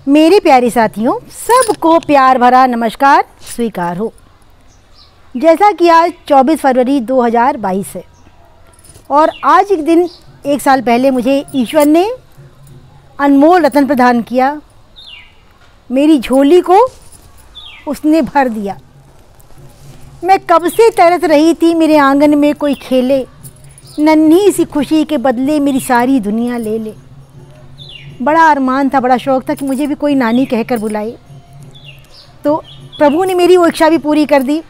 मेरे प्यारे साथियों, सबको प्यार भरा नमस्कार स्वीकार हो। जैसा कि आज 24 फरवरी 2022 है और आज एक दिन, एक साल पहले मुझे ईश्वर ने अनमोल रत्न प्रदान किया। मेरी झोली को उसने भर दिया। मैं कब से तरस रही थी मेरे आंगन में कोई खेले, नन्ही सी खुशी के बदले मेरी सारी दुनिया ले ले। बड़ा अरमान था, बड़ा शौक़ था कि मुझे भी कोई नानी कहकर बुलाए। तो प्रभु ने मेरी वो इच्छा भी पूरी कर दी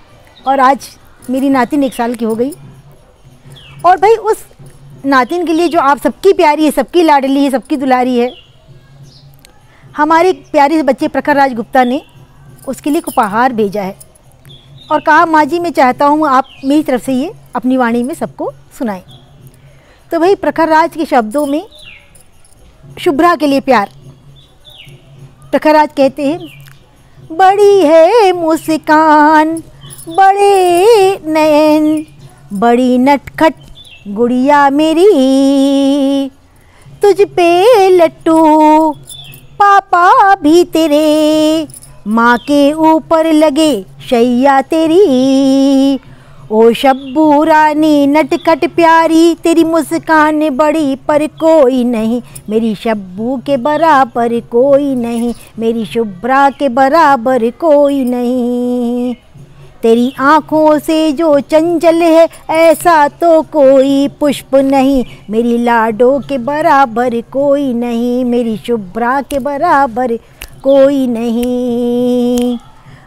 और आज मेरी नातिन 1 साल की हो गई। और भाई उस नातिन के लिए जो आप सबकी प्यारी है, सबकी लाडली है, सबकी दुलारी है, हमारे प्यारे से बच्चे प्रखर राज गुप्ता ने उसके लिए उपहार भेजा है और कहा माँ जी मैं चाहता हूँ आप मेरी तरफ से ये अपनी वाणी में सबको सुनाएं। तो भाई प्रखर राज के शब्दों में शुभ्रा के लिए प्यार। प्रखर राज कहते हैं, बड़ी है मुस्कान, बड़े नयन, बड़ी नटखट गुड़िया मेरी, तुझ पे लट्टू पापा भी तेरे, माँ के ऊपर लगे शैया तेरी। ओ शब्बू रानी नटखट प्यारी, तेरी मुस्कान बड़ी पर कोई नहीं, मेरी शब्बू के बराबर कोई नहीं, मेरी शुभ्रा के बराबर कोई नहीं। तेरी आँखों से जो चंचल है ऐसा तो कोई पुष्प नहीं, मेरी लाडो के बराबर कोई नहीं, मेरी शुभ्रा के बराबर कोई नहीं।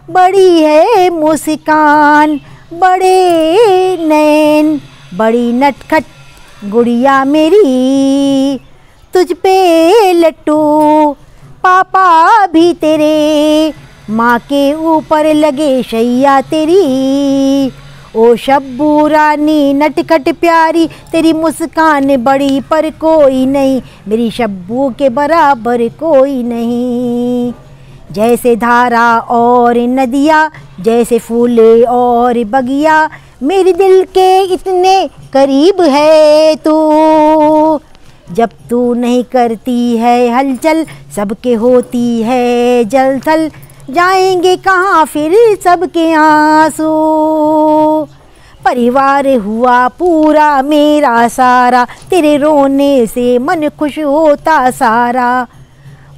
बड़ी है मुस्कान, बड़े नैन, बड़ी नटखट गुड़िया मेरी, तुझ पे लट्टू पापा भी तेरे, माँ के ऊपर लगे शैया तेरी। ओ शब्बू रानी नटखट प्यारी, तेरी मुस्कान बड़ी पर कोई नहीं, मेरी शब्बू के बराबर कोई नहीं। जैसे धारा और नदिया, जैसे फूले और बगिया, मेरे दिल के इतने करीब है तू। जब तू नहीं करती है हलचल, सबके होती है जलथल, जाएंगे कहाँ फिर सबके आंसू। परिवार हुआ पूरा मेरा सारा, तेरे रोने से मन खुश होता सारा।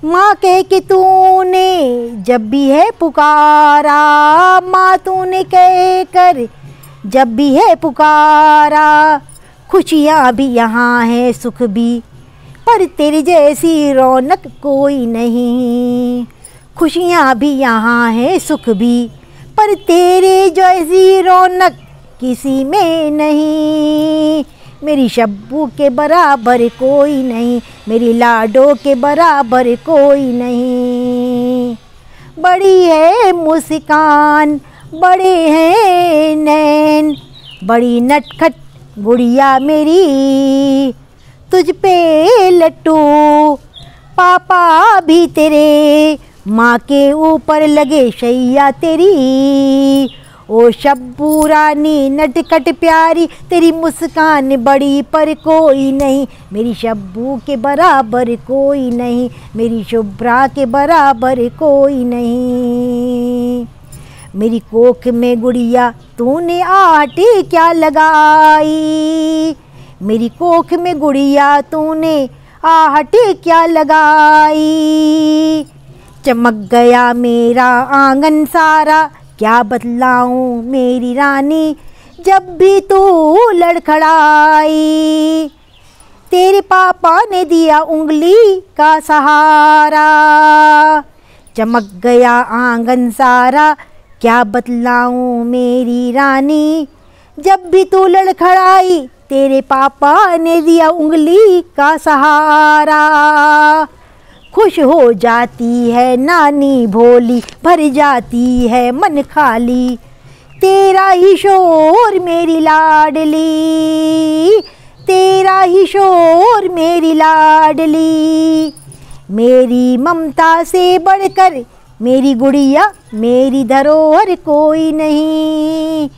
माँ कह के तूने जब भी है पुकारा, माँ तूने कह कर जब भी है पुकारा। खुशियाँ भी यहाँ है सुख भी, पर तेरी जैसी रौनक कोई नहीं। खुशियाँ भी यहाँ है सुख भी, पर तेरे जैसी रौनक किसी में नहीं। मेरी शब्बू के बराबर कोई नहीं, मेरी लाडो के बराबर कोई नहीं। बड़ी है मुस्कान, बड़े हैं नैन, बड़ी नटखट गुड़िया मेरी, तुझ पे लट्टू पापा भी तेरे, माँ के ऊपर लगे शैया तेरी। ओ शब्बू रानी नटखट प्यारी, तेरी मुस्कान बड़ी पर कोई नहीं, मेरी शब्बू के बराबर कोई नहीं, मेरी शुभ्रा के बराबर कोई नहीं। मेरी कोख में गुड़िया तूने आटे क्या लगाई, मेरी कोख में गुड़िया तूने आहटे क्या लगाई। चमक गया मेरा आंगन सारा, क्या बतलाऊं मेरी रानी, जब भी तू लड़खड़ाई। तेरे पापा ने दिया उंगली का सहारा, चमक गया आंगन सारा, क्या बतलाऊं मेरी रानी, जब भी तू लड़खड़ाई। तेरे पापा ने दिया उंगली का सहारा। खुश हो जाती है नानी भोली, भर जाती है मन खाली, तेरा ही शोर मेरी लाडली, तेरा ही शोर मेरी लाडली। मेरी ममता से बढ़कर मेरी गुड़िया, मेरी धरोहर कोई नहीं।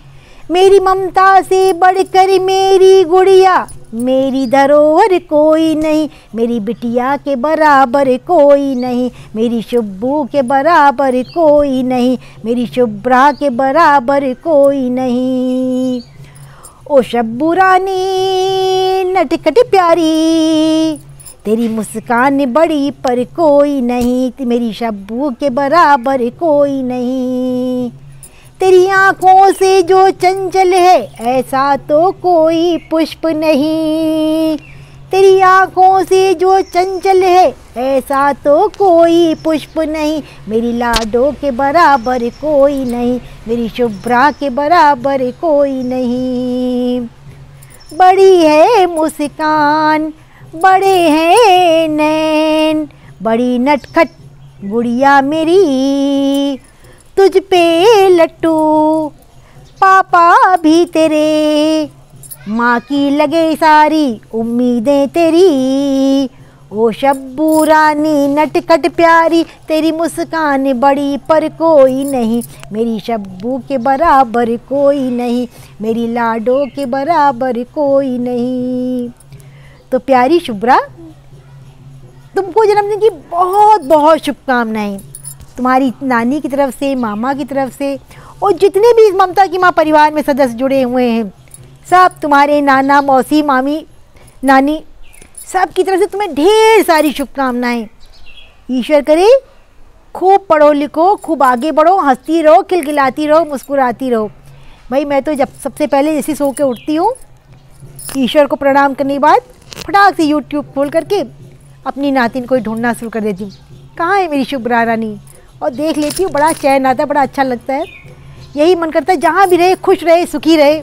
मेरी ममता से बढ़कर मेरी गुड़िया, मेरी धरोहर कोई नहीं, मेरी बिटिया के बराबर कोई नहीं, मेरी शुभ्बू के बराबर कोई नहीं, मेरी शुभ्रा के बराबर कोई नहीं। ओ शब्बू रानी नटखट प्यारी, तेरी मुस्कान बड़ी पर कोई नहीं, मेरी शब्बू के बराबर कोई नहीं। तेरी आँखों से जो चंचल है ऐसा तो कोई पुष्प नहीं, तेरी आँखों से जो चंचल है ऐसा तो कोई पुष्प नहीं, मेरी लाडो के बराबर कोई नहीं, मेरी शुभ्रा के बराबर कोई नहीं। बड़ी है मुस्कान, बड़े हैं नैन, बड़ी नटखट गुड़िया मेरी, तुझ पे लट्टू पापा भी तेरे, माँ की लगे सारी उम्मीदें तेरी। ओ शब्बू रानी नटखट प्यारी, तेरी मुस्कान बड़ी पर कोई नहीं, मेरी शब्बू के बराबर कोई नहीं, मेरी लाडो के बराबर कोई नहीं। तो प्यारी शुभ्रा, तुमको जन्मदिन की बहुत बहुत शुभकामनाएं, तुम्हारी नानी की तरफ से, मामा की तरफ से, और जितने भी इस ममता की माँ परिवार में सदस्य जुड़े हुए हैं, सब तुम्हारे नाना, मौसी, मामी, नानी, सब की तरफ से तुम्हें ढेर सारी शुभकामनाएं। ईश्वर करे खूब पढ़ो लिखो, खूब आगे बढ़ो, हंसती रहो, खिलखिलाती रहो, मुस्कुराती रहो। भाई मैं तो जब सबसे पहले जैसे सो के उठती हूँ, ईश्वर को प्रणाम करने के बाद फटाक से यूट्यूब खोल करके अपनी नातिन को ढूंढना शुरू कर देती हूँ, कहाँ है मेरी शुभ्रा रानी, और देख लेती हूँ। बड़ा चैन आता है, बड़ा अच्छा लगता है। यही मन करता है जहाँ भी रहे खुश रहे, सुखी रहे,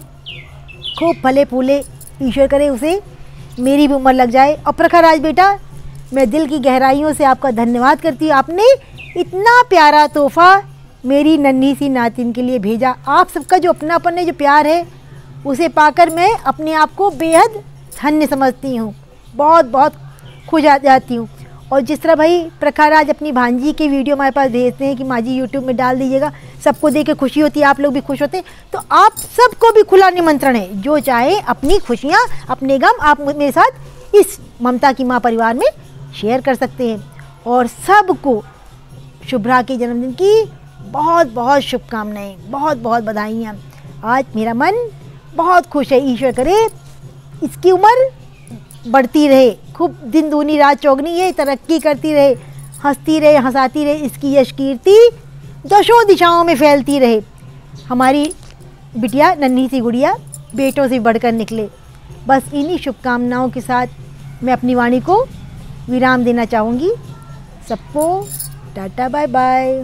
खूब फले फूले। ईश्वर करे उसे मेरी भी उम्र लग जाए। और प्रखरराज बेटा, मैं दिल की गहराइयों से आपका धन्यवाद करती हूँ, आपने इतना प्यारा तोहफ़ा मेरी नन्ही सी नातिन के लिए भेजा। आप सबका जो अपनापन है, जो प्यार है, उसे पाकर मैं अपने आप को बेहद धन्य समझती हूँ, बहुत बहुत खुश आ जाती हूँ। और जिस तरह भाई प्रखरराज अपनी भांजी के वीडियो हमारे पास भेजते हैं कि माँ जी यूट्यूब में डाल दीजिएगा, सबको देख के खुशी होती है, आप लोग भी खुश होते हैं, तो आप सबको भी खुला निमंत्रण है, जो चाहे अपनी खुशियाँ, अपने गम आप मेरे साथ इस ममता की माँ परिवार में शेयर कर सकते हैं। और सबको शुभ्रा के जन्मदिन की बहुत बहुत शुभकामनाएँ, बहुत बहुत बधाइयाँ। आज मेरा मन बहुत खुश है। ईश्वर करे इसकी उम्र बढ़ती रहे, खूब दिन दूनी रात चौगनी, ये तरक्की करती रहे, हंसती रहे, हंसाती रहे, इसकी यश कीर्ति दशों दिशाओं में फैलती रहे। हमारी बिटिया नन्ही सी गुड़िया बेटों से बढ़कर निकले। बस इन्हीं शुभकामनाओं के साथ मैं अपनी वाणी को विराम देना चाहूँगी। सबको टाटा बाय बाय।